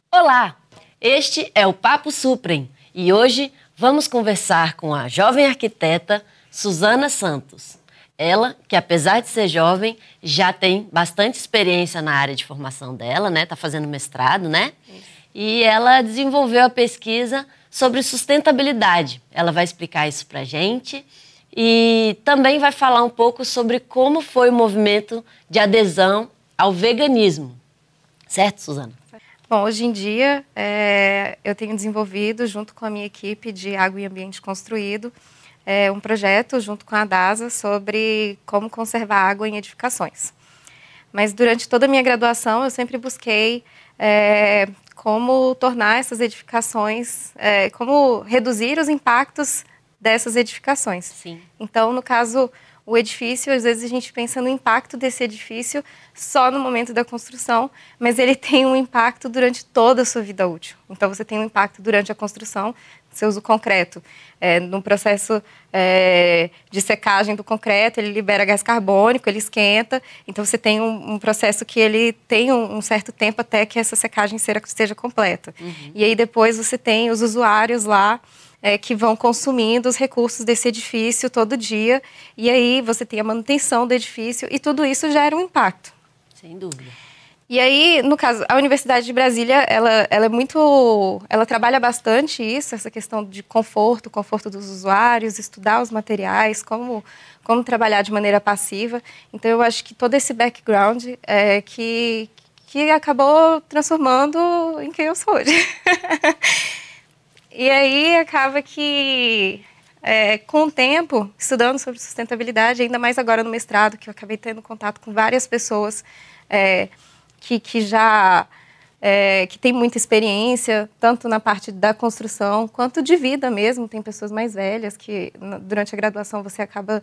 Olá, este é o Papo Suprem e hoje vamos conversar com a jovem arquiteta Suzana Santos. Ela, que apesar de ser jovem, já tem bastante experiência na área de formação dela, né? Tá fazendo mestrado, né? Isso. E ela desenvolveu a pesquisa sobre sustentabilidade. Ela vai explicar isso pra gente e também vai falar um pouco sobre como foi o movimento de adesão ao veganismo. Certo, Suzana? Bom, hoje em dia eu tenho desenvolvido, junto com a minha equipe de Água e Ambiente Construído, um projeto junto com a DASA sobre como conservar água em edificações. Mas durante toda a minha graduação eu sempre busquei como tornar essas edificações, como reduzir os impactos dessas edificações. Sim. Então, no caso, o edifício, às vezes a gente pensa no impacto desse edifício só no momento da construção, mas ele tem um impacto durante toda a sua vida útil. Então, você tem um impacto durante a construção, você usa o concreto. No processo de secagem do concreto, ele libera gás carbônico, ele esquenta. Então, você tem um processo que ele tem um certo tempo até que essa secagem seja completa. Uhum. E aí, depois, você tem os usuários lá, que vão consumindo os recursos desse edifício todo dia, e aí você tem a manutenção do edifício, e tudo isso gera um impacto. Sem dúvida. E aí, no caso, a Universidade de Brasília, ela trabalha bastante isso, essa questão de conforto dos usuários, estudar os materiais, como trabalhar de maneira passiva. Então, eu acho que todo esse background que acabou transformando em quem eu sou hoje. E aí acaba que, com o tempo, estudando sobre sustentabilidade, ainda mais agora no mestrado, que eu acabei tendo contato com várias pessoas que têm muita experiência, tanto na parte da construção, quanto de vida mesmo. Tem pessoas mais velhas que, durante a graduação, você acaba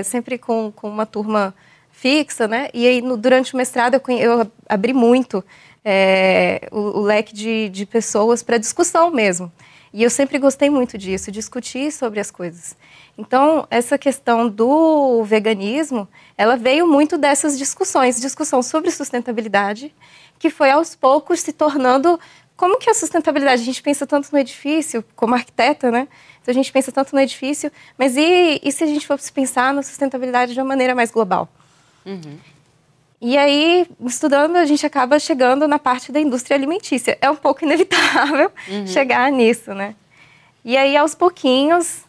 sempre com uma turma fixa, né? E aí, durante o mestrado, eu abri muito o leque de pessoas para discussão mesmo. E eu sempre gostei muito disso, discutir sobre as coisas. Então, essa questão do veganismo, ela veio muito dessas discussão sobre sustentabilidade, que foi aos poucos se tornando... Como que a sustentabilidade, a gente pensa tanto no edifício, como arquiteta, né? Então, a gente pensa tanto no edifício, mas e se a gente fosse pensar na sustentabilidade de uma maneira mais global? Uhum. E aí, estudando, a gente acaba chegando na parte da indústria alimentícia. É um pouco inevitável chegar nisso, né? E aí, aos pouquinhos,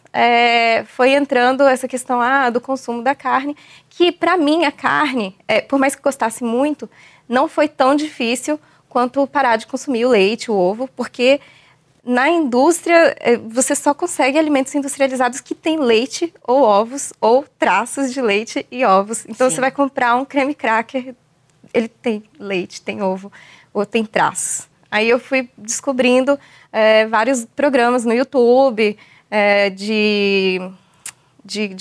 foi entrando essa questão do consumo da carne, que, para mim, a carne, por mais que gostasse muito, não foi tão difícil quanto parar de consumir o leite, o ovo, porque na indústria, você só consegue alimentos industrializados que têm leite ou ovos, ou traços de leite e ovos. Então, Você vai comprar um creme cracker, ele tem leite, tem ovo, ou tem traços. Aí eu fui descobrindo vários programas no YouTube de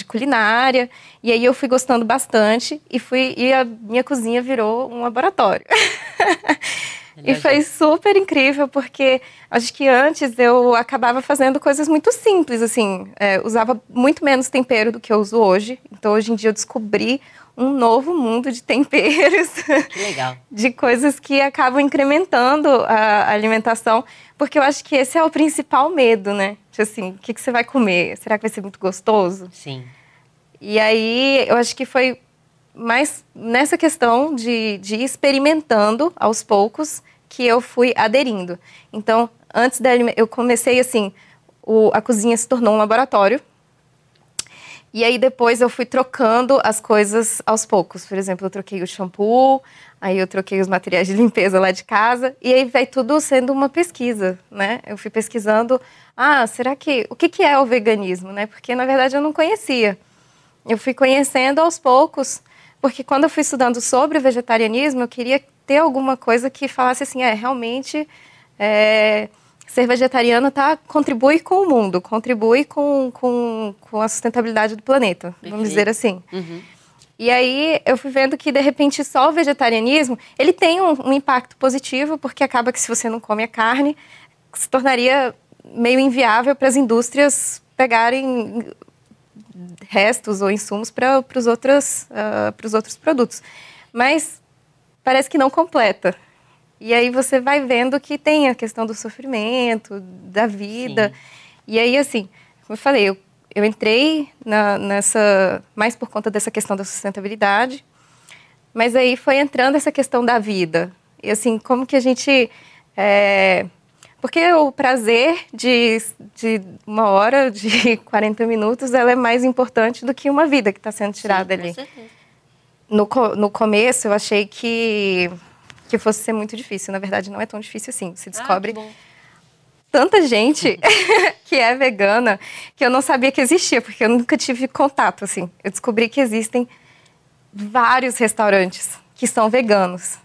culinária, e aí eu fui gostando bastante, e a minha cozinha virou um laboratório. E foi super incrível, porque acho que antes eu acabava fazendo coisas muito simples, assim, usava muito menos tempero do que eu uso hoje. Então, hoje em dia eu descobri um novo mundo de temperos. Que legal. De coisas que acabam incrementando a alimentação, porque eu acho que esse é o principal medo, né? Tipo assim, o que você vai comer? Será que vai ser muito gostoso? Sim. E aí, eu acho que foi mais nessa questão de ir experimentando aos poucos que eu fui aderindo. Então, antes eu comecei assim, a cozinha se tornou um laboratório. E aí depois eu fui trocando as coisas aos poucos. Por exemplo, eu troquei o shampoo, aí eu troquei os materiais de limpeza lá de casa, e aí vai tudo sendo uma pesquisa, né? Eu fui pesquisando, o que é o veganismo, né? Porque, na verdade, eu não conhecia. Eu fui conhecendo aos poucos, porque quando eu fui estudando sobre o vegetarianismo, eu queria ter alguma coisa que falasse assim, realmente... ser vegetariano contribui com o mundo, contribui com a sustentabilidade do planeta, vamos dizer assim. Uhum. E aí eu fui vendo que, de repente, só o vegetarianismo, ele tem um impacto positivo, porque acaba que se você não come a carne, se tornaria meio inviável para as indústrias pegarem restos ou insumos para os outros produtos. Mas parece que não completa. E aí você vai vendo que tem a questão do sofrimento, da vida. Sim. E aí, assim, como eu falei, eu entrei nessa mais por conta dessa questão da sustentabilidade, mas aí foi entrando essa questão da vida. E assim, como que a gente... porque o prazer de 1 hora, de 40 minutos, ela é mais importante do que uma vida que está sendo tirada ali. Com certeza. No começo, eu achei que fosse ser muito difícil. Na verdade, não é tão difícil assim. Você descobre tanta gente que é vegana que eu não sabia que existia, porque eu nunca tive contato, assim. Eu descobri que existem vários restaurantes que são veganos.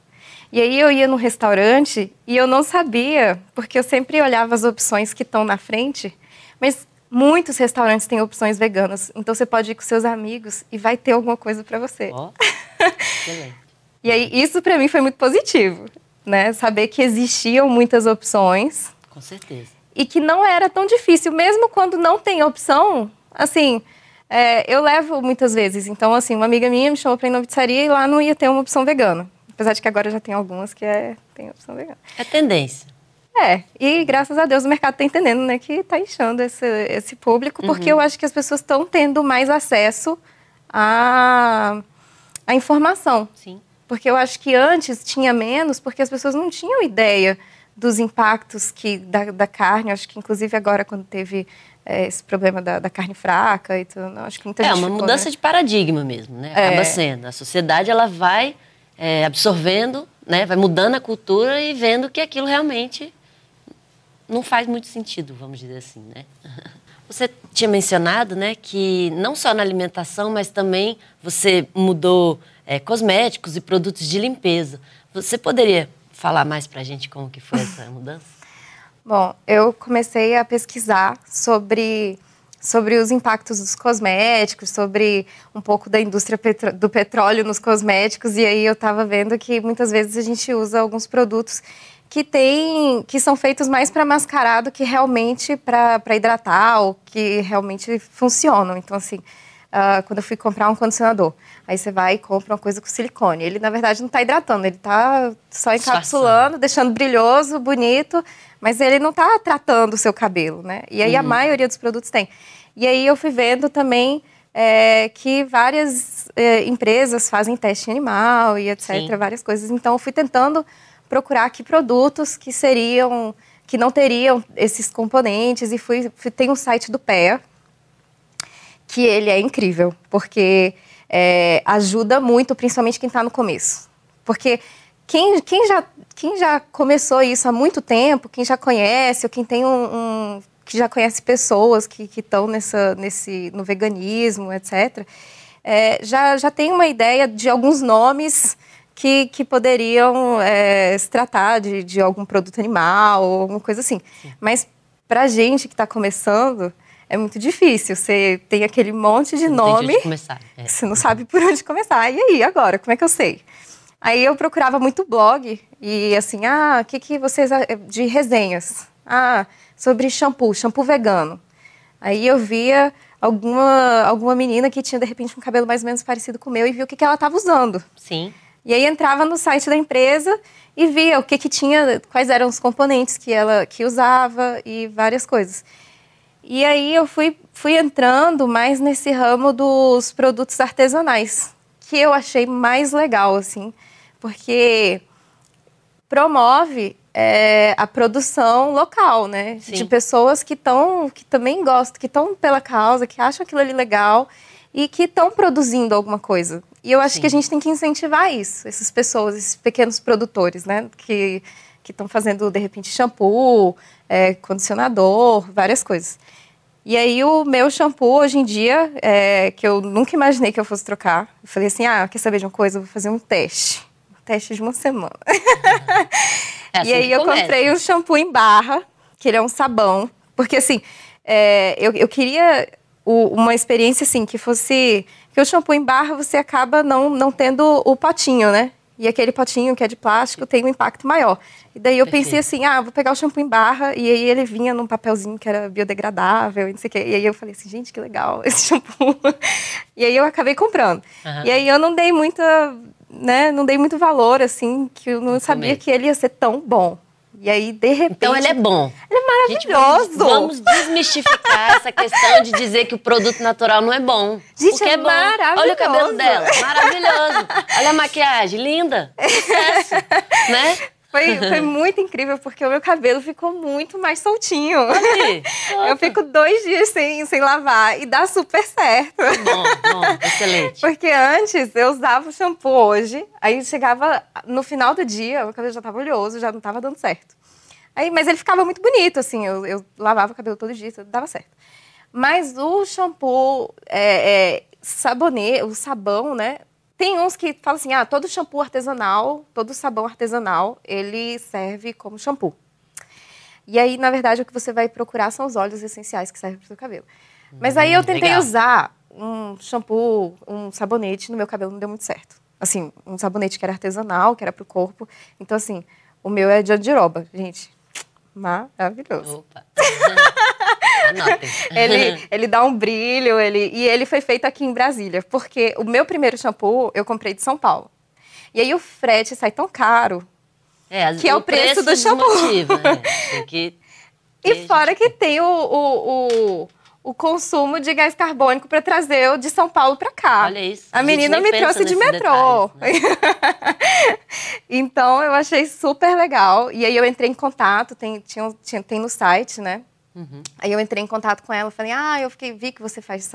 E aí eu ia no restaurante e eu não sabia, porque eu sempre olhava as opções que estão na frente, mas muitos restaurantes têm opções veganas. Então você pode ir com seus amigos e vai ter alguma coisa para você. Ó, excelente. E aí isso para mim foi muito positivo, né? Saber que existiam muitas opções. Com certeza. E que não era tão difícil, mesmo quando não tem opção, assim... eu levo muitas vezes. Então, assim, uma amiga minha me chamou para ir na pizzaria e lá não ia ter uma opção vegana. Apesar de que agora já tem algumas que tem opção vegana. É tendência. E graças a Deus o mercado está entendendo, né, que está inchando esse público, porque eu acho que as pessoas estão tendo mais acesso à informação. Sim. Porque eu acho que antes tinha menos, porque as pessoas não tinham ideia dos impactos da carne. Acho que, inclusive, agora, quando teve esse problema da carne fraca e tudo, acho que muita gente uma ficou, mudança de paradigma mesmo, né? Acaba sendo. A sociedade, ela vai absorvendo, né? Vai mudando a cultura e vendo que aquilo realmente não faz muito sentido, vamos dizer assim, né? Você tinha mencionado, né, que não só na alimentação, mas também você mudou cosméticos e produtos de limpeza. Você poderia falar mais pra gente como que foi essa mudança? Bom, eu comecei a pesquisar sobre os impactos dos cosméticos, sobre um pouco da indústria do petróleo nos cosméticos, e aí eu estava vendo que muitas vezes a gente usa alguns produtos que são feitos mais para mascarar do que realmente para hidratar, ou que realmente funcionam. Então, assim, quando eu fui comprar um condicionador, aí você vai e compra uma coisa com silicone. Ele, na verdade, não está hidratando, ele está só encapsulando, deixando brilhoso, bonito, mas ele não está tratando o seu cabelo, né? E aí a maioria dos produtos tem. E aí eu fui vendo também que várias empresas fazem teste animal e etc, Sim. várias coisas. Então eu fui tentando procurar que produtos que não teriam esses componentes, e tem um site do PEA, que ele é incrível, porque ajuda muito, principalmente quem está no começo. Porque quem já começou isso há muito tempo, quem já conhece, ou quem tem que já conhece pessoas que estão no veganismo, etc., já tem uma ideia de alguns nomes que poderiam se tratar de algum produto animal, ou alguma coisa assim. Sim. Mas para a gente que está começando, é muito difícil. Você tem aquele monte de nome, você não sabe por onde começar. E aí, agora, como é que eu sei? Aí eu procurava muito blog, e assim, o que vocês... de resenhas. Sobre shampoo vegano. Aí eu via alguma menina que tinha, de repente, um cabelo mais ou menos parecido com o meu, e via o que ela estava usando. Sim. E aí entrava no site da empresa e via o que tinha, quais eram os componentes que ela usava e várias coisas. E aí eu fui entrando mais nesse ramo dos produtos artesanais, que eu achei mais legal, assim, porque promove a produção local, né? Sim. De pessoas que também gostam, que estão pela causa, que acham aquilo ali legal e que estão produzindo alguma coisa. E eu acho Sim. que a gente tem que incentivar isso, essas pessoas, esses pequenos produtores, né? Que estão fazendo, de repente, shampoo, condicionador, várias coisas. E aí o meu shampoo, hoje em dia, que eu nunca imaginei que eu fosse trocar, eu falei assim, quer saber de uma coisa? Eu vou fazer um teste de uma semana. Assim e aí eu comprei um shampoo em barra, que ele é um sabão, porque assim, eu queria uma experiência assim, que fosse... Porque o shampoo em barra você acaba não tendo o potinho, né? E aquele potinho que é de plástico tem um impacto maior. E daí eu pensei assim, vou pegar o shampoo em barra, e aí ele vinha num papelzinho que era biodegradável, e não sei o quê. E aí eu falei assim, gente, que legal esse shampoo. E aí eu acabei comprando. Uhum. E aí eu não dei muita né, não dei muito valor, assim, que eu não sabia que ele ia ser tão bom. E aí, de repente... Então ele é bom. Ele é maravilhoso. Gente, vamos desmistificar essa questão de dizer que o produto natural não é bom. Gente, porque é bom. maravilhoso. Olha o cabelo dela, maravilhoso. Olha a maquiagem, linda. Sucesso, né? Foi muito incrível, porque o meu cabelo ficou muito mais soltinho. Olha, eu fico 2 dias sem lavar e dá super certo. Bom, excelente. Porque antes eu usava o shampoo hoje, aí chegava no final do dia, o cabelo já estava oleoso, já não estava dando certo. Aí, mas ele ficava muito bonito, assim, eu lavava o cabelo todo dia, dava certo. Mas o shampoo, sabonete, o sabão, né? Tem uns que falam assim, todo shampoo artesanal, todo sabão artesanal, ele serve como shampoo. E aí, na verdade, o que você vai procurar são os óleos essenciais que servem para o seu cabelo. Mas aí eu tentei usar um shampoo, um sabonete no meu cabelo, não deu muito certo. Assim, um sabonete que era artesanal, que era para o corpo. Então, assim, o meu é de andiroba, gente. Maravilhoso. Opa. Anotem. Ele dá um brilho, e ele foi feito aqui em Brasília, porque o meu primeiro shampoo eu comprei de São Paulo. E aí o frete sai tão caro, que é o preço do shampoo. Tem que e fora que tem o consumo de gás carbônico para trazer o de São Paulo para cá. Olha isso. A menina me trouxe de metrô. Detalhes, né? Então eu achei super legal. E aí eu entrei em contato, tem no site, né? Uhum. Aí eu entrei em contato com ela, falei, vi que você faz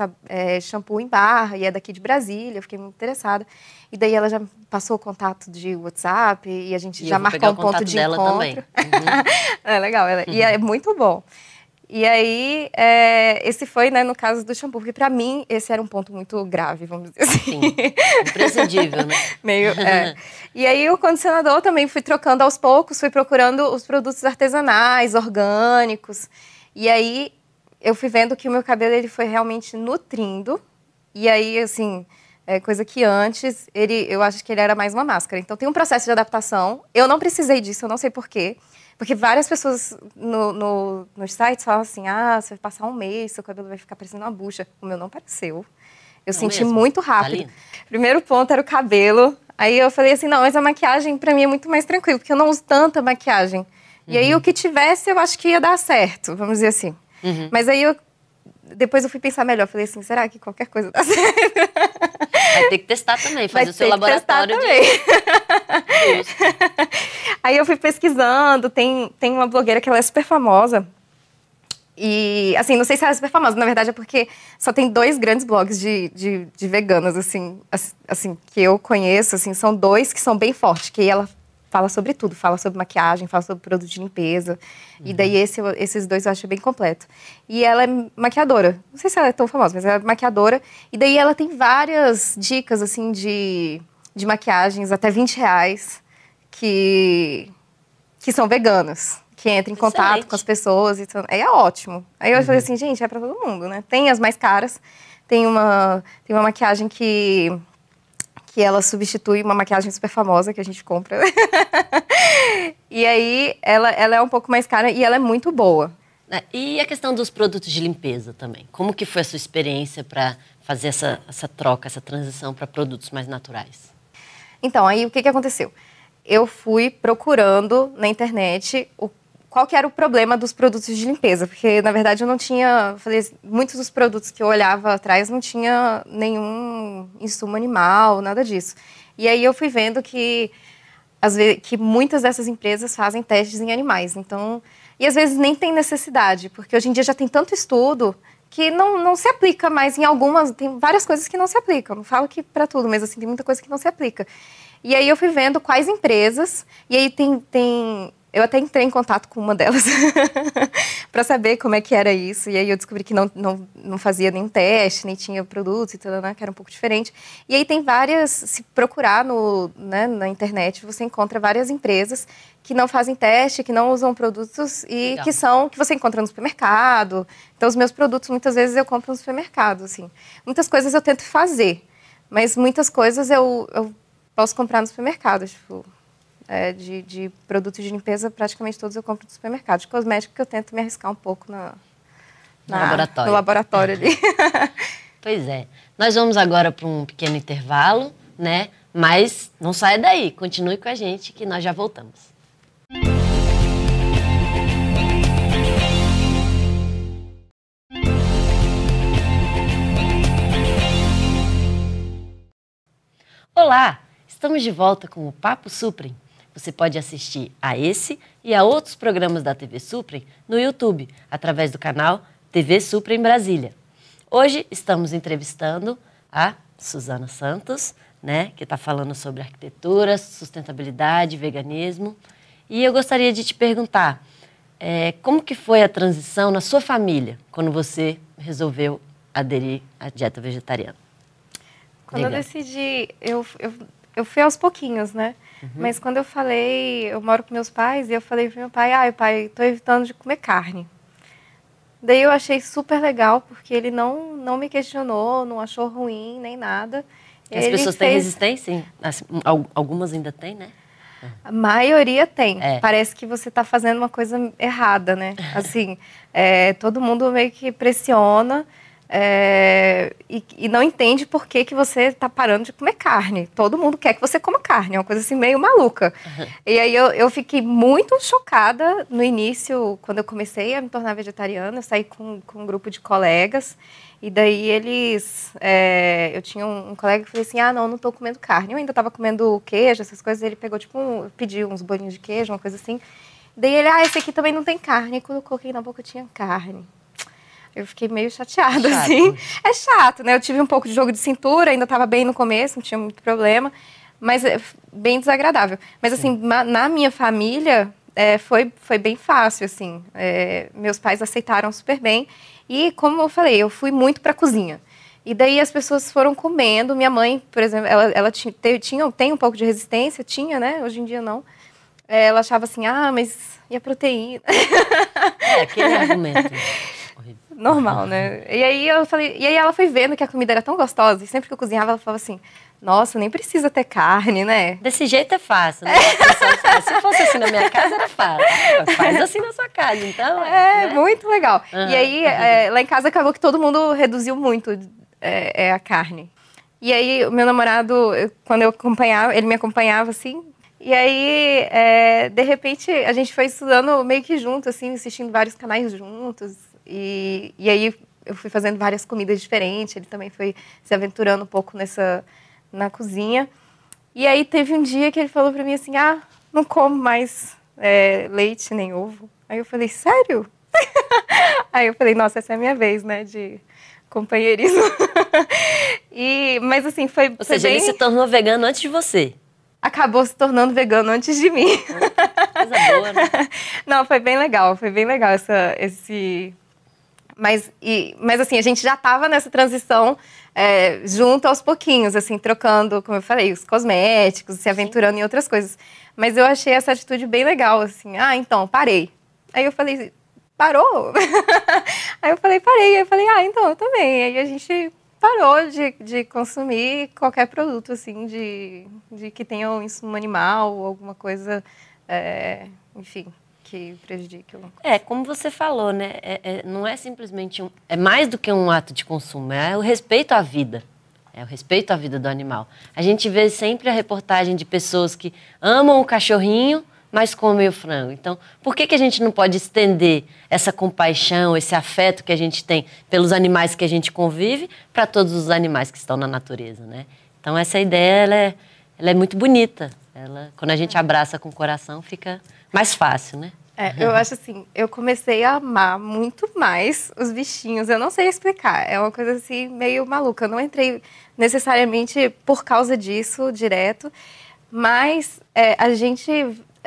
shampoo em barra e é daqui de Brasília, eu fiquei muito interessada. E daí ela já passou o contato de WhatsApp e a gente já marcou um ponto de encontro. Também. Uhum. É legal, e é muito bom. E aí, esse foi, né, no caso do shampoo, porque pra mim esse era um ponto muito grave, vamos dizer assim. Sim, imprescindível, né? E aí o condicionador também fui trocando aos poucos, fui procurando os produtos artesanais, orgânicos. E aí eu fui vendo que o meu cabelo ele foi realmente nutrindo. E aí, assim, coisa que antes, eu acho que ele era mais uma máscara. Então tem um processo de adaptação. Eu não precisei disso, eu não sei porquê. Porque várias pessoas nos sites falam assim, você vai passar um mês, seu cabelo vai ficar parecendo uma bucha. O meu não pareceu. Eu senti muito rápido. Tá. Primeiro ponto era o cabelo. Aí eu falei assim, não, mas a maquiagem pra mim é muito mais tranquilo, porque eu não uso tanta maquiagem. E aí o que tivesse eu acho que ia dar certo, vamos dizer assim. Uhum. Mas aí depois eu fui pensar melhor, falei assim, será que qualquer coisa dá certo? Vai ter que testar também, fazer o seu laboratório Aí eu fui pesquisando, tem uma blogueira que ela é super famosa. E, assim, não sei se ela é super famosa, na verdade é porque só tem 2 grandes blogs de veganas, assim, que eu conheço, assim, são 2 que são bem fortes, que ela fala sobre tudo, fala sobre maquiagem, fala sobre produto de limpeza, e daí esses 2 eu acho bem completo. E ela é maquiadora, não sei se ela é tão famosa, mas ela é maquiadora, e daí ela tem várias dicas, assim, de maquiagens, até R$20, que são veganas, que entram em contato com as pessoas, e é ótimo. Aí eu falei assim, gente, é pra todo mundo, né? Tem as mais caras, tem uma maquiagem que ela substitui uma maquiagem super famosa que a gente compra. E aí, ela é um pouco mais cara e ela é muito boa. E a questão dos produtos de limpeza também? Como que foi a sua experiência para fazer essa troca, essa transição para produtos mais naturais? Então, aí o que aconteceu? Eu fui procurando na internet qual que era o problema dos produtos de limpeza, porque, na verdade, eu não tinha... muitos dos produtos que eu olhava atrás não tinha nenhum insumo animal, nada disso. E aí eu fui vendo que, às vezes, que muitas dessas empresas fazem testes em animais. Então, e às vezes nem tem necessidade, porque hoje em dia já tem tanto estudo que não se aplica mais em algumas... Tem várias coisas que não se aplicam. Não falo que para tudo, mas assim, tem muita coisa que não se aplica. E aí eu fui vendo quais empresas, e aí eu até entrei em contato com uma delas para saber como é que era isso. E aí eu descobri que não fazia nenhum teste, nem tinha produtos e tudo, né, que era um pouco diferente. E aí tem várias, se procurar na internet, você encontra várias empresas que não fazem teste, que não usam produtos e legal, que você encontra no supermercado. Então os meus produtos, muitas vezes, eu compro no supermercado, assim. Muitas coisas eu tento fazer, mas muitas coisas eu posso comprar no supermercado, tipo... de produtos de limpeza, praticamente todos eu compro no supermercado. De cosmético que eu tento me arriscar um pouco no laboratório ali. Pois é. Nós vamos agora para um pequeno intervalo, né? Mas não saia daí, continue com a gente que nós já voltamos. Olá, estamos de volta com o Papo Suprem. Você pode assistir a esse e a outros programas da TV Suprem no YouTube, através do canal TV Suprem Brasília. Hoje estamos entrevistando a Suzana Santos, né, que está falando sobre arquitetura, sustentabilidade, veganismo. E eu gostaria de te perguntar, como que foi a transição na sua família, quando você resolveu aderir à dieta vegetariana? Quando eu decidi, eu fui aos pouquinhos, né? Mas quando eu falei, eu moro com meus pais, e eu falei pro meu pai, pai, tô evitando de comer carne. Daí eu achei super legal, porque ele não me questionou, não achou ruim, nem nada. As pessoas têm resistência? Assim, algumas ainda têm, né? A maioria tem. Parece que você está fazendo uma coisa errada, né? Assim, todo mundo meio que pressiona e não entende por que você está parando de comer carne. Todo mundo quer que você coma carne, é uma coisa assim meio maluca. E aí eu fiquei muito chocada no início, quando eu comecei a me tornar vegetariana. Eu saí com um grupo de colegas. E daí eu tinha um colega que falou assim, não estou comendo carne. Eu ainda estava comendo queijo, essas coisas. Ele pegou, pediu uns bolinhos de queijo, uma coisa assim. Daí ele, esse aqui também não tem carne. E quando eu coloquei na boca, tinha carne. Eu fiquei meio chateada, assim. É chato, né? Eu tive um pouco de jogo de cintura, ainda estava bem no começo, não tinha muito problema. Mas bem desagradável. Mas, assim, na minha família, foi bem fácil, assim. Meus pais aceitaram super bem. E, como eu falei, eu fui muito para a cozinha. E daí as pessoas foram comendo. Minha mãe, por exemplo, ela tem um pouco de resistência, né? Hoje em dia não. Ela achava assim, mas e a proteína? Aquele argumento. Normal, né? E aí ela foi vendo que a comida era tão gostosa. E sempre que eu cozinhava, ela falava assim, nossa, nem precisa ter carne, né? Desse jeito é fácil, né? Se fosse assim na minha casa, era fácil. Faz assim na sua casa, então. Né? Muito legal. E aí, lá em casa, acabou que todo mundo reduziu muito a carne. E aí, o meu namorado, quando eu acompanhava, ele me acompanhava, assim. E aí, de repente, a gente foi estudando meio que junto, assim, assistindo vários canais juntos. E aí, eu fui fazendo várias comidas diferentes. Ele também foi se aventurando um pouco na cozinha. E aí teve um dia que ele falou pra mim assim, não como mais leite nem ovo. Aí eu falei, sério? Aí eu falei, nossa, essa é a minha vez, né, de companheirismo. Mas assim, foi Ou seja, bem... ele se tornou vegano antes de você. Acabou se tornando vegano antes de mim. Coisa boa, né? Não, foi bem legal esse... Mas assim, a gente já estava nessa transição junto aos pouquinhos, assim, trocando, como eu falei, os cosméticos, se aventurando em outras coisas. Mas eu achei essa atitude bem legal, assim, então, parei. Aí eu falei, parou? Aí eu falei, parei. Aí eu falei, então, eu também. Aí a gente parou de consumir qualquer produto, assim, de que tenha um insumo animal ou alguma coisa, enfim... que prejudica. Como você falou, né? Não é simplesmente é mais do que um ato de consumo, é o respeito à vida. É o respeito à vida do animal. A gente vê sempre a reportagem de pessoas que amam o cachorrinho, mas comem o frango. Então, por que a gente não pode estender essa compaixão, esse afeto que a gente tem pelos animais que a gente convive para todos os animais que estão na natureza, né? Então, essa ideia, ela é muito bonita. Quando a gente abraça com o coração, fica mais fácil, né? Eu acho assim, eu comecei a amar muito mais os bichinhos. Eu não sei explicar, é uma coisa assim meio maluca. Eu não entrei necessariamente por causa disso, direto, mas a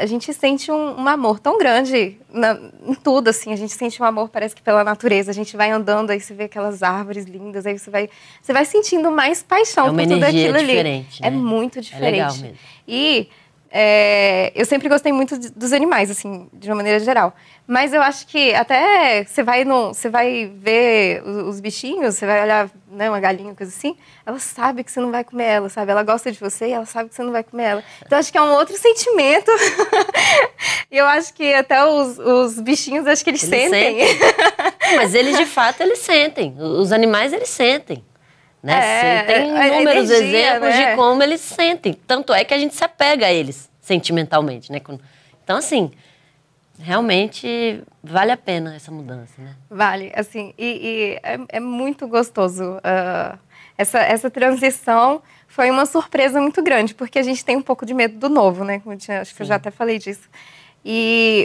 gente sente um amor tão grande em tudo, assim. A gente sente um amor, parece que pela natureza. A gente vai andando, aí você vê aquelas árvores lindas, aí você vai sentindo mais paixão por tudo aquilo ali. Diferente, né? É muito diferente. É legal mesmo. E eu sempre gostei muito dos animais, assim, de uma maneira geral. Mas eu acho que até você vai ver os bichinhos, você vai olhar, né, uma galinha, coisa assim, ela sabe que você não vai comer ela, sabe? Ela gosta de você e ela sabe que você não vai comer ela. Então, acho que é um outro sentimento. E eu acho que até os bichinhos, acho que eles sentem. Mas eles, de fato, eles sentem. Os animais, eles sentem. né? Você tem inúmeros exemplos, né, de como eles sentem. Tanto é que a gente se apega a eles sentimentalmente, né? Então, assim, realmente vale a pena essa mudança, né? Vale, assim, é muito gostoso. Essa transição foi uma surpresa muito grande, porque a gente tem um pouco de medo do novo, né? Acho que eu já até falei disso.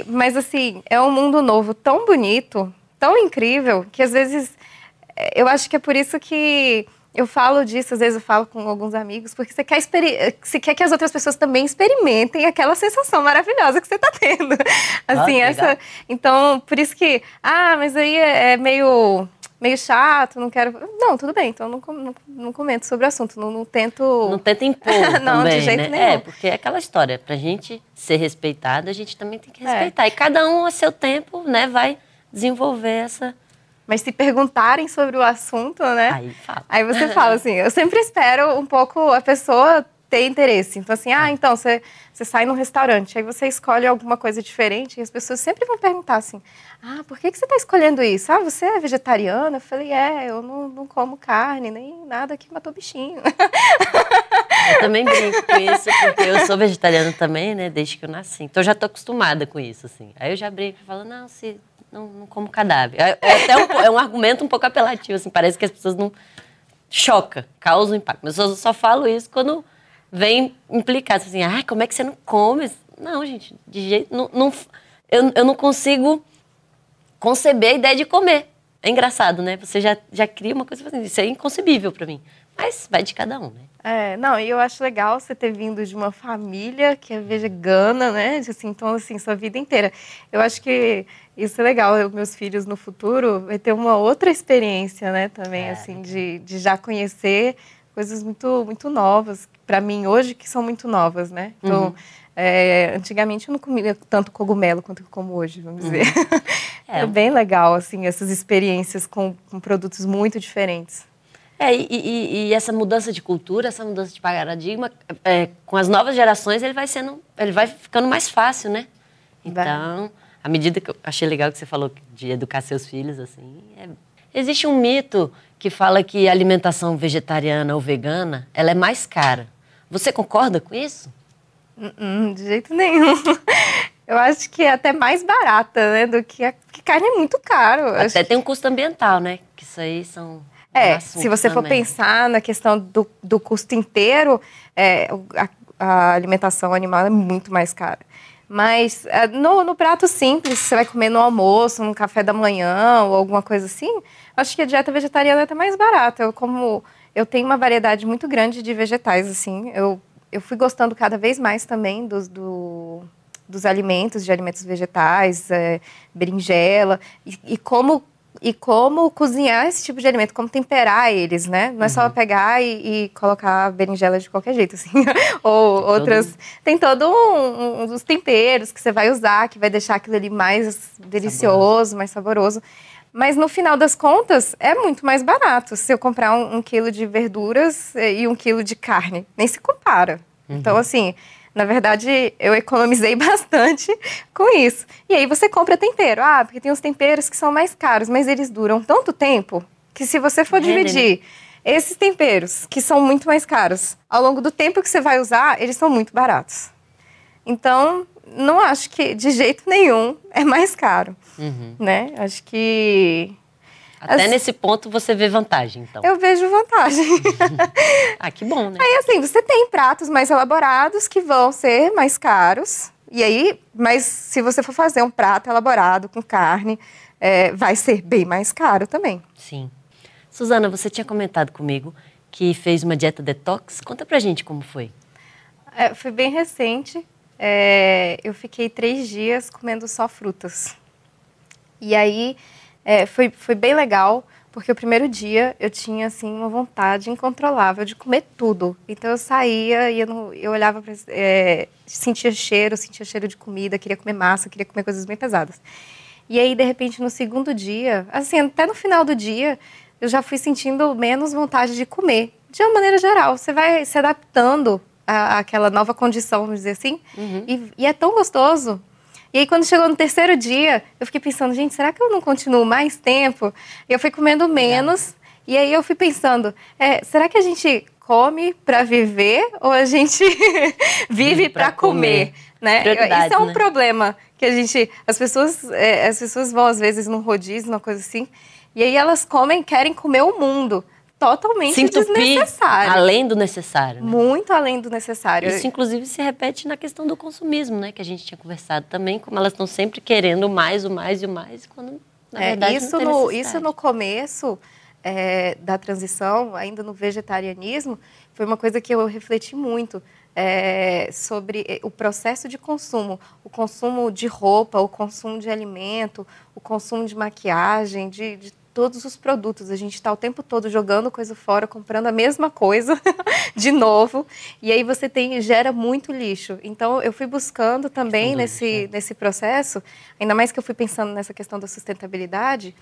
Mas, assim, é um mundo novo tão bonito, tão incrível, que às vezes eu acho que é por isso que eu falo disso, às vezes eu falo com alguns amigos, porque você quer que as outras pessoas também experimentem aquela sensação maravilhosa que você está tendo. Assim, então, por isso que, mas aí é meio chato, não quero... Não, tudo bem, então não comento sobre o assunto, não tento... Não tenta impor não, também, de jeito né? nenhum. Porque é aquela história, pra gente ser respeitada, a gente também tem que respeitar. E cada um, a seu tempo, né, vai desenvolver essa... Mas se perguntarem sobre o assunto, né? Aí você fala assim, eu sempre espero um pouco a pessoa ter interesse. Então assim, então você sai num restaurante, aí você escolhe alguma coisa diferente e as pessoas sempre vão perguntar assim, por que você está escolhendo isso? Você é vegetariana? Eu falei, eu não como carne, nem nada que matou bichinho. Eu também brinco com isso, porque eu sou vegetariana também, né, desde que eu nasci. Então eu já tô acostumada com isso, assim. Aí eu já brinco e falo, não como cadáver. É um argumento um pouco apelativo, assim, parece que as pessoas não... Choca, causa um impacto. Mas eu só falo isso quando vem implicar, assim, como é que você não come? Não, gente, de jeito... eu não consigo conceber a ideia de comer. É engraçado, né? Você já cria uma coisa assim, isso é inconcebível pra mim. Mas vai de cada um, né? E eu acho legal você ter vindo de uma família que é vegana, né? Assim, então, assim, sua vida inteira. Eu acho que isso é legal. Meus filhos no futuro vai ter uma outra experiência, né? Também, assim, de já conhecer coisas muito, muito novas. Para mim, hoje, que são muito novas, né? Então, antigamente eu não comia tanto cogumelo quanto eu como hoje, vamos dizer. É bem legal, assim, essas experiências com produtos muito diferentes. E essa mudança de cultura, essa mudança de paradigma, com as novas gerações, ele vai ficando mais fácil, né? Então, à medida que eu achei legal que você falou de educar seus filhos, assim, existe um mito que fala que a alimentação vegetariana ou vegana, ela é mais cara. Você concorda com isso? De jeito nenhum. Eu acho que é até mais barata, né? Porque carne é muito caro. Até tem um custo ambiental, né? Que isso aí são... se você for pensar na questão do custo inteiro, a alimentação animal é muito mais cara. Mas no prato simples, você vai comer no almoço, no café da manhã ou alguma coisa assim, acho que a dieta vegetariana é até mais barata. Eu tenho uma variedade muito grande de vegetais, assim. Eu fui gostando cada vez mais também dos alimentos vegetais, berinjela, e como cozinhar esse tipo de alimento, como temperar eles, né? Não é só pegar e colocar a berinjela de qualquer jeito, assim. Ou outras... Tem todo uns temperos que você vai usar, que vai deixar aquilo ali mais delicioso, mais saboroso. Mas, no final das contas, é muito mais barato se eu comprar um quilo de verduras e 1 quilo de carne. Nem se compara. Então, assim... Na verdade, eu economizei bastante com isso. E aí você compra tempero. Porque tem uns temperos que são mais caros, mas eles duram tanto tempo que se você for dividir esses temperos, que são muito mais caros, ao longo do tempo que você vai usar, eles são muito baratos. Então, não acho que de jeito nenhum é mais caro, né? Acho que... Até nesse ponto você vê vantagem, então. Eu vejo vantagem. Que bom, né? Aí, assim, você tem pratos mais elaborados que vão ser mais caros. E aí, mas se você for fazer um prato elaborado com carne, vai ser bem mais caro também. Sim. Suzana, você tinha comentado comigo que fez uma dieta detox. Conta pra gente como foi. Foi bem recente. Eu fiquei 3 dias comendo só frutas. E aí... Foi bem legal, porque o primeiro dia eu tinha, assim, uma vontade incontrolável de comer tudo. Então eu saía e eu olhava, sentia cheiro de comida, queria comer massa, queria comer coisas bem pesadas. E aí, de repente, no segundo dia, assim, até no final do dia, eu já fui sentindo menos vontade de comer. De uma maneira geral, você vai se adaptando àquela nova condição, vamos dizer assim, e é tão gostoso. E aí, quando chegou no 3º dia, eu fiquei pensando, gente, será que eu não continuo mais tempo? E eu fui comendo menos E aí eu fui pensando, será que a gente come para viver ou a gente vive para comer? Né? Isso é um problema que as pessoas vão às vezes num rodízio, uma coisa assim, e aí elas querem comer o mundo. Totalmente desnecessário. Além do necessário. Né? Muito além do necessário. Isso, inclusive, se repete na questão do consumismo, né? Que a gente tinha conversado também, como elas estão sempre querendo mais, o mais e o mais, quando, na verdade, isso não tem necessidade. Isso no começo da transição, ainda no vegetarianismo, foi uma coisa que eu refleti muito sobre o processo de consumo. O consumo de roupa, o consumo de alimento, o consumo de maquiagem, de todos os produtos. A gente está o tempo todo jogando coisa fora, comprando a mesma coisa de novo. E aí você gera muito lixo. Então, eu fui buscando também nesse processo, ainda mais que eu fui pensando nessa questão da sustentabilidade,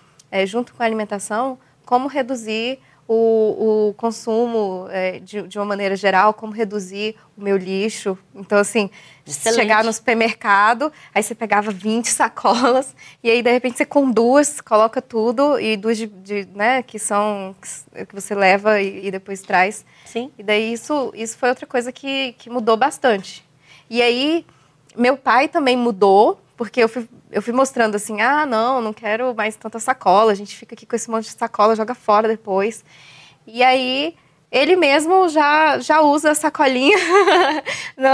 junto com a alimentação, como reduzir o consumo de uma maneira geral, como reduzir o meu lixo. Então, assim, chegar no supermercado, aí você pegava 20 sacolas, e aí, de repente, você com duas, coloca tudo, e duas né, que você leva e depois traz. Sim. E daí, isso foi outra coisa que mudou bastante. E aí, meu pai também mudou, porque eu fui mostrando assim, não quero mais tanta sacola, a gente fica aqui com esse monte de sacola, joga fora depois. E aí, ele mesmo já usa a sacolinha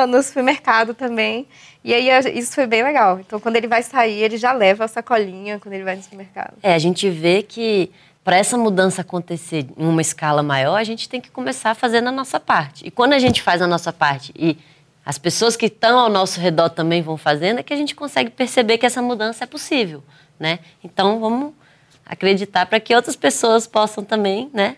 no supermercado também. E aí, isso foi bem legal. Então, quando ele vai sair, ele já leva a sacolinha quando ele vai no supermercado. A gente vê que para essa mudança acontecer em uma escala maior, a gente tem que começar fazendo a nossa parte. E quando a gente faz a nossa parte e as pessoas que estão ao nosso redor também vão fazendo, é que a gente consegue perceber que essa mudança é possível, né? Então, vamos acreditar para que outras pessoas possam também, né,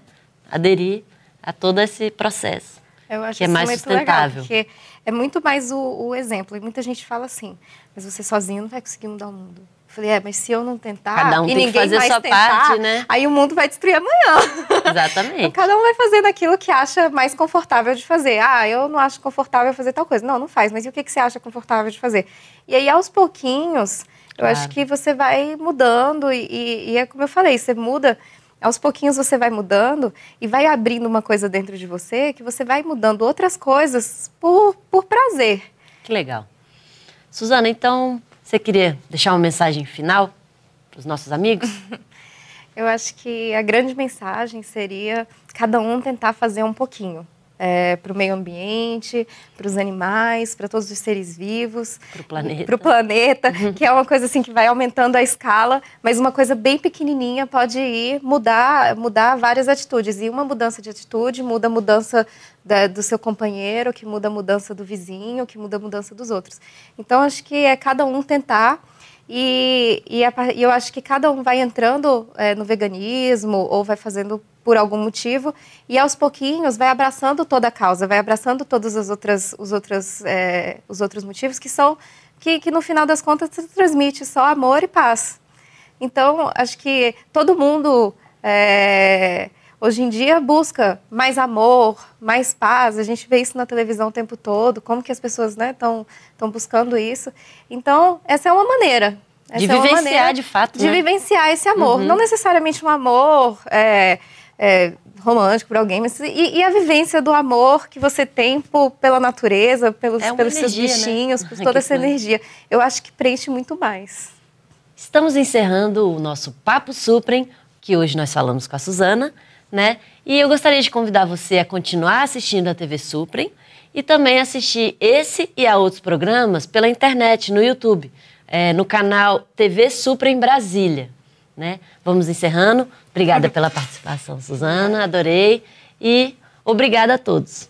aderir a todo esse processo. Eu acho que é mais muito sustentável. Legal, porque é muito mais o exemplo. E muita gente fala assim, mas você sozinho não vai conseguir mudar o mundo. Eu falei, mas se eu não tentar, cada um e tem ninguém que fazer mais sua tentar, parte, né? aí o mundo vai destruir amanhã. Exatamente. Então, cada um vai fazendo aquilo que acha mais confortável de fazer. Eu não acho confortável fazer tal coisa. Não faz. Mas e o que você acha confortável de fazer? E aí, aos pouquinhos, eu acho que você vai mudando. E é como eu falei, você muda. Aos pouquinhos você vai mudando e vai abrindo uma coisa dentro de você que você vai mudando outras coisas por prazer. Que legal. Suzana, então, você queria deixar uma mensagem final para os nossos amigos? Eu acho que a grande mensagem seria cada um tentar fazer um pouquinho. Para o meio ambiente, para os animais, para todos os seres vivos. Para o planeta. Para o planeta, que é uma coisa assim que vai aumentando a escala, mas uma coisa bem pequenininha pode mudar várias atitudes. E uma mudança de atitude muda a mudança do seu companheiro, que muda a mudança do vizinho, que muda a mudança dos outros. Então, acho que é cada um tentar. E eu acho que cada um vai entrando no veganismo ou vai fazendo por algum motivo e aos pouquinhos vai abraçando toda a causa, vai abraçando todos os outros motivos que no final das contas transmite só amor e paz. Então, acho que todo mundo hoje em dia busca mais amor, mais paz. A gente vê isso na televisão o tempo todo, como que as pessoas estão buscando isso. Então, essa é uma maneira. De vivenciar, de fato, de vivenciar esse amor. Não necessariamente um amor romântico por alguém, mas e a vivência do amor que você tem pela natureza, pelos seus bichinhos, por toda essa energia. Eu acho que preenche muito mais. Estamos encerrando o nosso Papo Suprem, que hoje nós falamos com a Suzana, né? E eu gostaria de convidar você a continuar assistindo a TV Suprem e também assistir esse e a outros programas pela internet, no YouTube, no canal TV Suprem Brasília, né? Vamos encerrando. Obrigada pela participação, Suzana, adorei. E obrigada a todos.